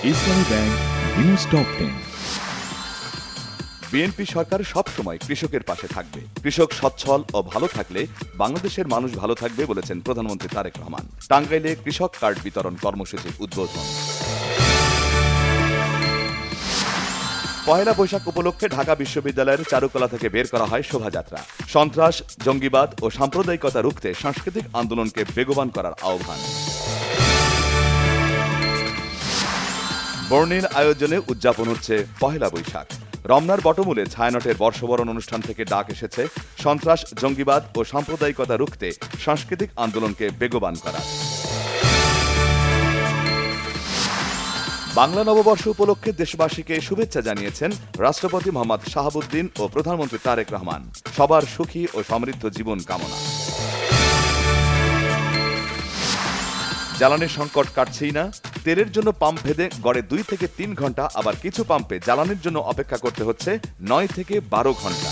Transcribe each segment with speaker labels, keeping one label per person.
Speaker 1: ইসলামী bank news top 10।
Speaker 2: BNP সরকার সব সময় কৃষকের পাশে থাকবে। কৃষক সচ্ছল ও ভালো থাকলে বাংলাদেশের মানুষ ভালো থাকবে বলেছেন প্রধানমন্ত্রী তারেক রহমান। টাঙ্গাইলে কৃষক কার্ড বিতরণ কর্মসূচির উদ্বোধন। পহেলা বৈশাখ উপলক্ষে ঢাকা বিশ্ববিদ্যালয়ের চারুকলা থেকে বের করা হয় শোভাযাত্রা। সন্ত্রাস, জঙ্গিবাদ ও সাম্প্রদায়িকতা রুখতে সাংস্কৃতিক আন্দোলনকে বেগবান করার আহ্বান। বর্ণিল আয়োজনে উদযাপন হচ্ছে পহেলা বৈশাখ। রমনার বটমূলে ছায়ানটের বর্ষবরণ অনুষ্ঠান থেকে ডাক এসেছে সন্ত্রাস, জঙ্গিবাদ ও সাম্প্রদায়িকতা রুখতে সাংস্কৃতিক আন্দোলনকে বেগবান করা। বাংলা নববর্ষ উপলক্ষে দেশবাসীকে শুভেচ্ছা জানিয়েছেন রাষ্ট্রপতি মোহাম্মদ শাহাবুদ্দিন ও প্রধানমন্ত্রী তারেক রহমান। সবার সুখী ও সমৃদ্ধ জীবন কামনা। জ্বালানির সংকট কাটছেই না। তেলের জন্য পাম্প ভেদে গড়ে 2 থেকে 3 ঘন্টা, আবার কিছু পাম্পে জ্বালানির জন্য অপেক্ষা করতে হচ্ছে 9 থেকে 12 ঘন্টা।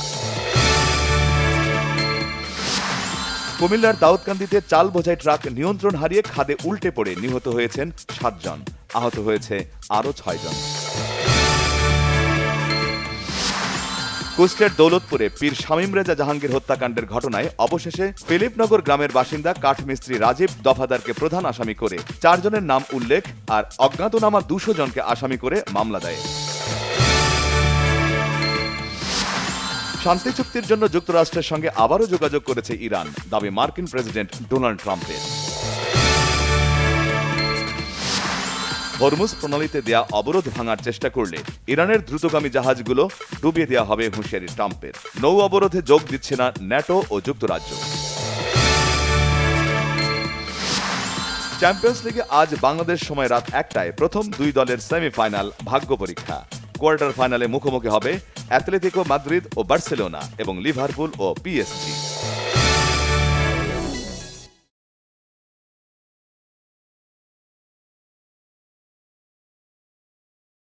Speaker 2: কুমিল্লার দাউদকান্দিতে চাল বোঝাই ট্রাক নিয়ন্ত্রণ হারিয়ে খাদে উল্টে পড়ে নিহত হয়েছেন 7 জন, আহত হয়েছে আরও 6 জন। কুষ্টিয়ার দৌলতপুরে পীর শামীম রেজা জাহাঙ্গীর হত্যাকাণ্ডের ঘটনায় অবশেষে ফিলিপনগর গ্রামের বাসিন্দা কাঠমিস্ত্রি রাজীব দফাদারকে প্রধান আসামি করে 4 জনের নাম উল্লেখ আর অজ্ঞাতনামা 200 জনকে আসামি করে মামলা দায়ের। শান্তি চুক্তির জন্য যুক্তরাষ্ট্রের সঙ্গে আবারও যোগাযোগ করেছে ইরান, দাবি মার্কিন প্রেসিডেন্ট ডোনাল্ড ট্রাম্পের। হরমুজ প্রণালীতে দেয়া অবরোধ ভাঙার চেষ্টা করলে ইরানের দ্রুতগামী জাহাজগুলো ডুবিয়ে দেওয়া হবে হুঁশিয়ারি ট্রাম্পের। নৌ অবরোধে যোগ দিচ্ছে না ন্যাটো ও যুক্তরাজ্য। চ্যাম্পিয়ন্স লিগে আজ বাংলাদেশ সময় রাত 1টায় প্রথম 2 দলের সেমিফাইনাল ভাগ্য পরীক্ষা। কোয়ার্টার ফাইনালে মুখোমুখি হবে অ্যাথলেটিকো মাদ্রিদ ও বার্সেলোনা এবং লিভারপুল ও পিএসজি।